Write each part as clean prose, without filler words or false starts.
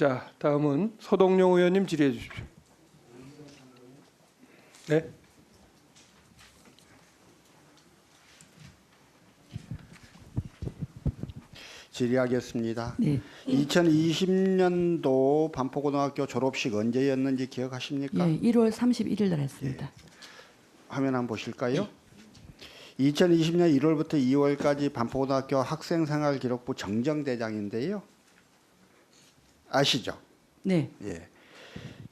자, 다음은 소동용 의원님 질의해 주십시오. 네. 질의하겠습니다. 네. 2020년도 반포고등학교 졸업식 언제였는지 기억하십니까? 예, 1월 31일 날 했습니다. 화면 한번 보실까요? 2020년 1월부터 2월까지 반포고등학교 학생생활기록부 정정대장인데요. 아시죠? 네. 예.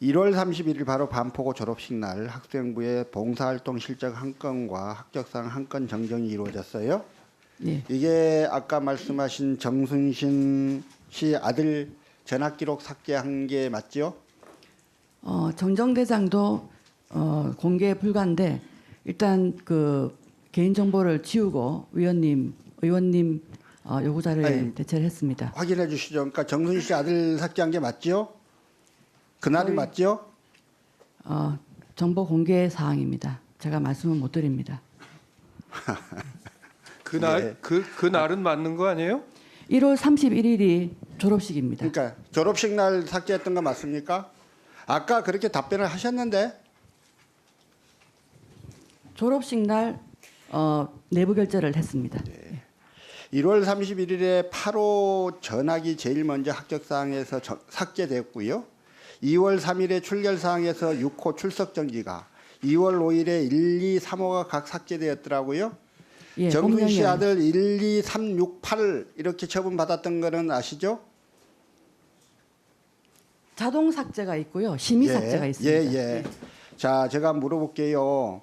1월 31일 바로 반포고 졸업식 날 학생부의 봉사활동 실적 한 건과 합격사항 한 건 정정이 이루어졌어요. 네. 이게 아까 말씀하신 정순신 씨 아들 전학기록 삭제한 게 맞죠? 정정대장도 공개 불가인데 일단 그 개인 정보를 지우고 의원님 요구 자료에 아니, 대체를 했습니다. 확인해 주시죠. 그러니까 정순신 씨 아들 삭제한 게 맞죠? 그날이 맞죠? 정보 공개 사항입니다. 제가 말씀을 못 드립니다. 그날 예. 그날은 맞는 거 아니에요? 1월 31일이 졸업식입니다. 그러니까 졸업식 날 삭제했던 거 맞습니까? 아까 그렇게 답변을 하셨는데 졸업식 날 내부 결제를 했습니다. 1월 31일에 8호 전학이 제일 먼저 합격사항에서 삭제됐고요. 2월 3일에 출결사항에서 6호 출석정지가 2월 5일에 1, 2, 3호가 각 삭제되었더라고요. 예, 정순 씨 공명이 아들 1, 2, 3, 6, 8 이렇게 처분받았던 거는 아시죠? 자동 삭제가 있고요. 심의 삭제가 있습니다. 예. 자, 제가 물어볼게요.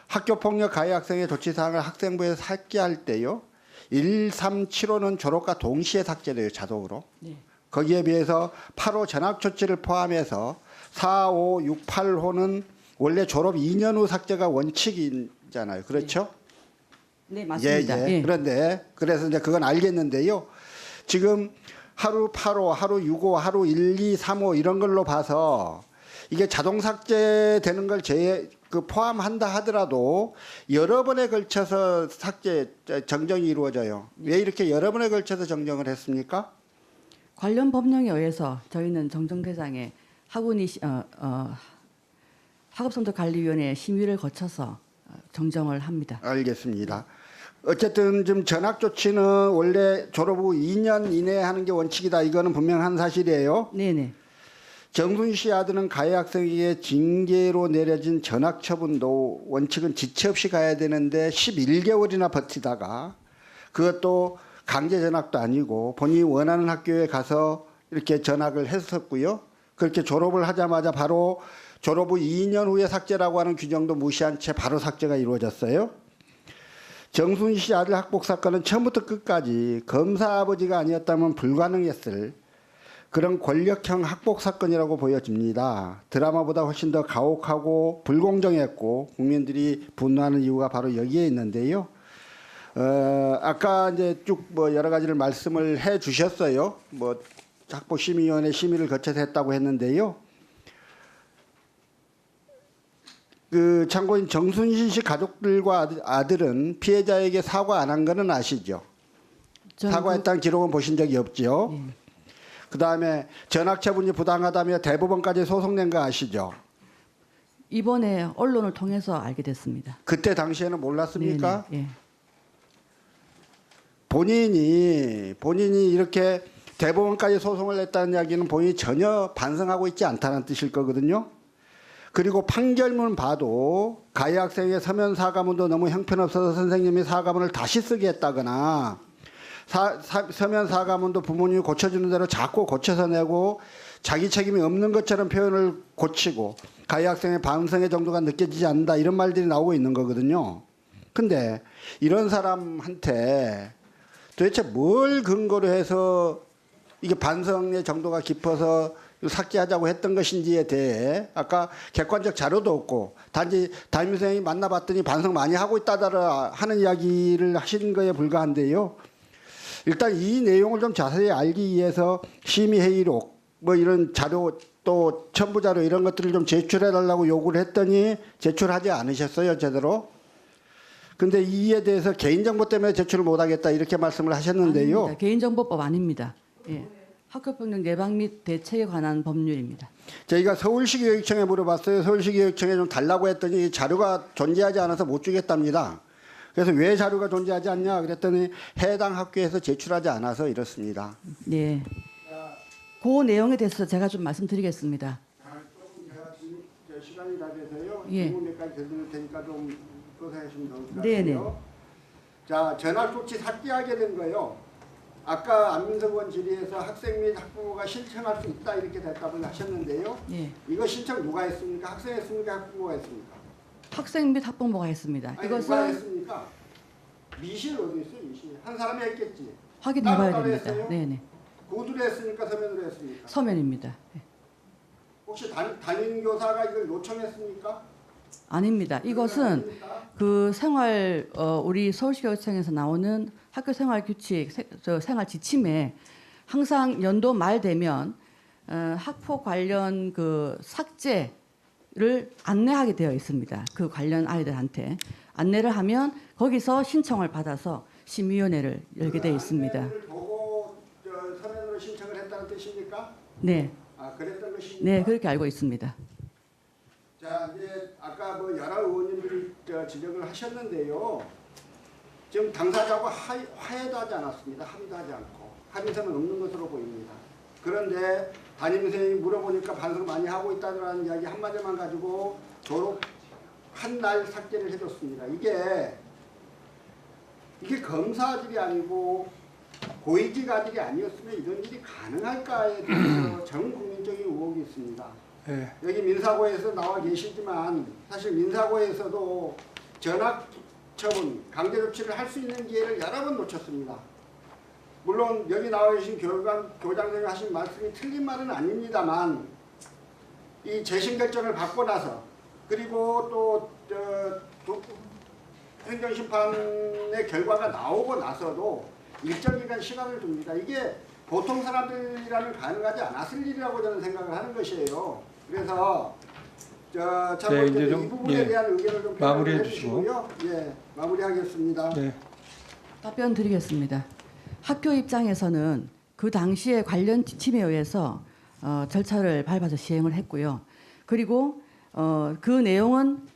학교폭력 가해 학생의 조치사항을 학생부에서 삭제할 때요. 1, 3, 7호는 졸업과 동시에 삭제돼요. 자동으로. 네. 거기에 비해서 8호 전학조치를 포함해서 4, 5, 6, 8호는 원래 졸업 2년 후 삭제가 원칙이잖아요. 그렇죠? 네, 맞습니다. 예. 예. 그런데 그래서 이제 그건 알겠는데요. 지금 하루 8호, 하루 6호, 하루 1, 2, 3호 이런 걸로 봐서 이게 자동 삭제되는 걸 포함한다 하더라도 여러 번에 걸쳐서 정정이 이루어져요. 왜 이렇게 여러 번에 걸쳐서 정정을 했습니까? 관련 법령에 의해서 저희는 정정대장에 학업성적관리위원회 심의를 거쳐서 정정을 합니다. 알겠습니다. 어쨌든 지금 전학 조치는 원래 졸업 후 2년 이내에 하는 게 원칙이다. 이거는 분명한 사실이에요. 네네. 정순 씨 아들은 가해 학생에게 징계로 내려진 전학 처분도 원칙은 지체 없이 가야 되는데 11개월이나 버티다가 그것도 강제 전학도 아니고 본인이 원하는 학교에 가서 이렇게 전학을 했었고요. 그렇게 졸업을 하자마자 바로 졸업 후 2년 후에 삭제라고 하는 규정도 무시한 채 바로 삭제가 이루어졌어요. 정순 씨 아들 학폭 사건은 처음부터 끝까지 검사 아버지가 아니었다면 불가능했을 그런 권력형 학폭 사건이라고 보여집니다. 드라마보다 훨씬 더 가혹하고 불공정했고 국민들이 분노하는 이유가 바로 여기에 있는데요. 아까 이제 쭉 여러 가지를 말씀을 해 주셨어요. 학폭심의위원회 심의를 거쳐서 했다고 했는데요. 참고인 정순신 씨 가족들과 아들은 피해자에게 사과 안 한 거는 아시죠? 사과했다는 기록은 보신 적이 없죠? 예. 그다음에 전학 처분이 부당하다며 대법원까지 소송낸 거 아시죠? 이번에 언론을 통해서 알게 됐습니다. 그때 당시에는 몰랐습니까? 네네. 예. 본인이 이렇게 대법원까지 소송을 냈다는 이야기는 본인이 전혀 반성하고 있지 않다는 뜻일 거거든요. 그리고 판결문 봐도 가해 학생의 서면 사과문도 너무 형편없어서 선생님이 사과문을 다시 쓰게 했다거나 서면 사과문도 부모님이 고쳐주는 대로 자꾸 고쳐서 내고 자기 책임이 없는 것처럼 표현을 고치고 가해 학생의 반성의 정도가 느껴지지 않는다 이런 말들이 나오고 있는 거거든요. 근데 이런 사람한테 도대체 뭘 근거로 해서 이게 반성의 정도가 깊어서 삭제하자고 했던 것인지에 대해 아까 객관적 자료도 없고 단지 담임 선생님이 만나봤더니 반성 많이 하고 있다더라 하는 이야기를 하신 거에 불과한데요. 일단 이 내용을 좀 자세히 알기 위해서 심의회의록 이런 자료 또 첨부 자료 이런 것들을 좀 제출해달라고 요구를 했더니 제출하지 않으셨어요 제대로. 근데 이에 대해서 개인정보 때문에 제출을 못하겠다 이렇게 말씀을 하셨는데요. 아닙니다. 개인정보법 아닙니다. 예. 학교폭력 예방 및 대책에 관한 법률입니다. 저희가 서울시 교육청에 물어봤어요. 서울시 교육청에 좀 달라고 했더니 자료가 존재하지 않아서 못 주겠답니다. 그래서 왜 자료가 존재하지 않냐 그랬더니 해당 학교에서 제출하지 않아서 이렇습니다. 네. 그 내용에 대해서 제가 좀 말씀드리겠습니다. 조금 제가 지금 시간이 다 돼서요. 예. 질문 몇 가지 드릴 테니까 좀 조사하시면 좋을 것 같아요. 네네. 자, 전학 조치 삭제하게 된 거요. 아까 안민석 의원 질의에서 학생 및 학부모가 신청할 수 있다 이렇게 대답을 하셨는데요. 예. 이거 신청 누가 했습니까? 학생이 했습니까? 학부모가 했습니까? 학생 및 학부모가 했습니다. 아니, 누가 이것은 했습니까? 미실 어디 있어요? 미실 한 사람이 했겠지. 확인해봐야 따로 됩니다. 했어요? 네네. 구두로 했습니까? 서면으로 했습니까? 서면입니다. 네. 혹시 담임 교사가 이걸 요청했습니까? 아닙니다. 이것은 아닙니까? 그 생활 우리 서울시교육청에서 나오는 학교 생활 규칙, 생활 지침에 항상 연도 말 되면 학폭 관련 그 삭제를 안내하게 되어 있습니다. 그 관련 아이들한테 안내를 하면 거기서 신청을 받아서 심의위원회를 열게 되어 있습니다. 안내를 보고 서면으로 신청을 했다는 뜻입니까? 네, 아, 그랬던 것입니까? 네 그렇게 알고 있습니다. 자, 이제 아까 뭐 여러 의원님들이 지적을 하셨는데요. 지금 당사자하고 화해도 하지 않았습니다. 합의도 하지 않고 합의서는 없는 것으로 보입니다. 그런데 담임선생님이 물어보니까 반성 많이 하고 있다는 이야기 한마디만 가지고 졸업 한 날 삭제를 해줬습니다. 이게 검사질이 아니고 고위직아들이 아니었으면 이런 일이 가능할까에 대해서 전 국민적인 의혹이 있습니다. 예. 여기 민사고에서 나와 계시지만 사실 민사고에서도 전학 처분, 강제 조치를 할 수 있는 기회를 여러 번 놓쳤습니다. 물론 여기 나와 계신 교장선생님 하신 말씀이 틀린 말은 아닙니다만 이 재심 결정을 받고 나서 그리고 또 행정심판의 결과가 나오고 나서도 일정 기간 시간을 줍니다. 이게 보통 사람들이라면 가능하지 않았을 일이라고 저는 생각을 하는 것이에요. 그래서 네, 이제 좀, 이 부분에 예, 대한 의견을 좀 마무리해 표현해 주시고요. 예, 마무리하겠습니다. 네. 답변 드리겠습니다. 학교 입장에서는 그 당시에 관련 지침에 의해서 절차를 밟아서 시행을 했고요. 그리고 그 내용은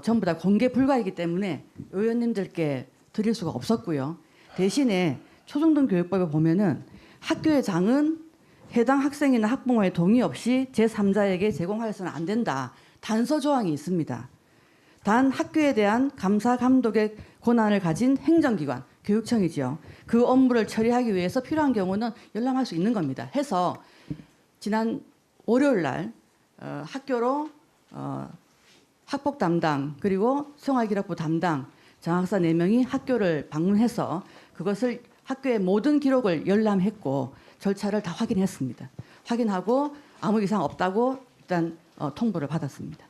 전부 다 공개 불가이기 때문에 의원님들께 드릴 수가 없었고요. 대신에 초중등교육법에 보면은 학교의 장은 해당 학생이나 학부모의 동의 없이 제3자에게 제공하여서는 안 된다. 단서 조항이 있습니다. 단 학교에 대한 감사 감독의 권한을 가진 행정기관, 교육청이지요. 그 업무를 처리하기 위해서 필요한 경우는 열람할 수 있는 겁니다. 해서 지난 월요일 날 학교로 학폭 담당 그리고 생활기록부 담당 장학사 4명이 학교를 방문해서 그것을 학교의 모든 기록을 열람했고 절차를 다 확인했습니다. 확인하고 아무 이상 없다고 일단 통보를 받았습니다.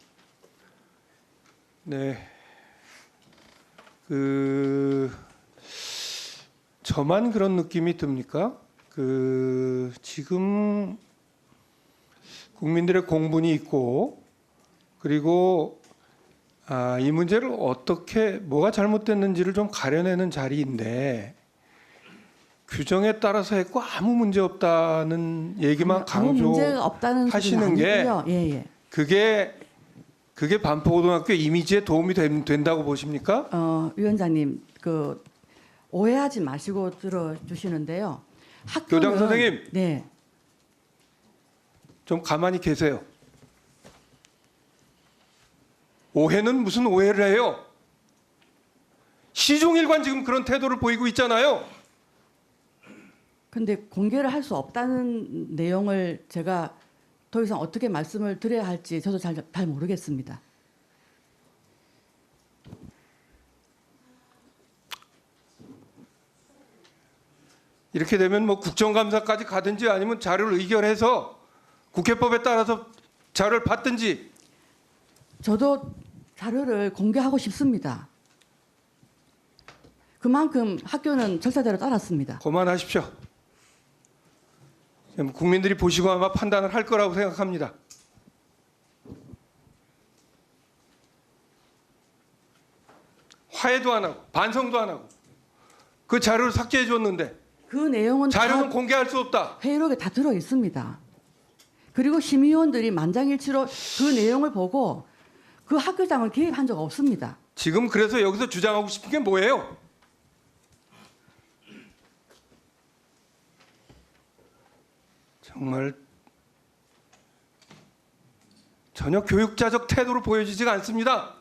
네. 저만 그런 느낌이 듭니까? 지금 국민들의 공분이 있고 그리고 이 문제를 어떻게 뭐가 잘못됐는지를 좀 가려내는 자리인데 규정에 따라서 했고 아무 문제 없다는 얘기만 아무 문제가 없다는 강조하시는 소리는 게 아니고요. 예, 예. 그게 반포고등학교 이미지에 도움이 된다고 보십니까? 위원장님 그 오해하지 마시고 들어주시는데요. 학교는 교장 선생님. 네. 좀 가만히 계세요. 오해는 무슨 오해를 해요? 시종일관 지금 그런 태도를 보이고 있잖아요. 근데 공개를 할 수 없다는 내용을 제가 더 이상 어떻게 말씀을 드려야 할지 저도 잘 모르겠습니다. 이렇게 되면 뭐 국정감사까지 가든지 아니면 자료를 의결해서 국회법에 따라서 자료를 받든지. 저도 자료를 공개하고 싶습니다. 그만큼 학교는 절차대로 따랐습니다. 그만하십시오. 국민들이 보시고 아마 판단을 할 거라고 생각합니다. 화해도 안 하고 반성도 안 하고 그 자료를 삭제해 줬는데 그 내용은 자료는 다 공개할 수 없다. 회의록에 다 들어 있습니다. 그리고 심의위원들이 만장일치로 그 내용을 보고 그 학교장을 개입한 적 없습니다. 지금 그래서 여기서 주장하고 싶은 게 뭐예요? 정말 전혀 교육자적 태도를 보여주지가 않습니다.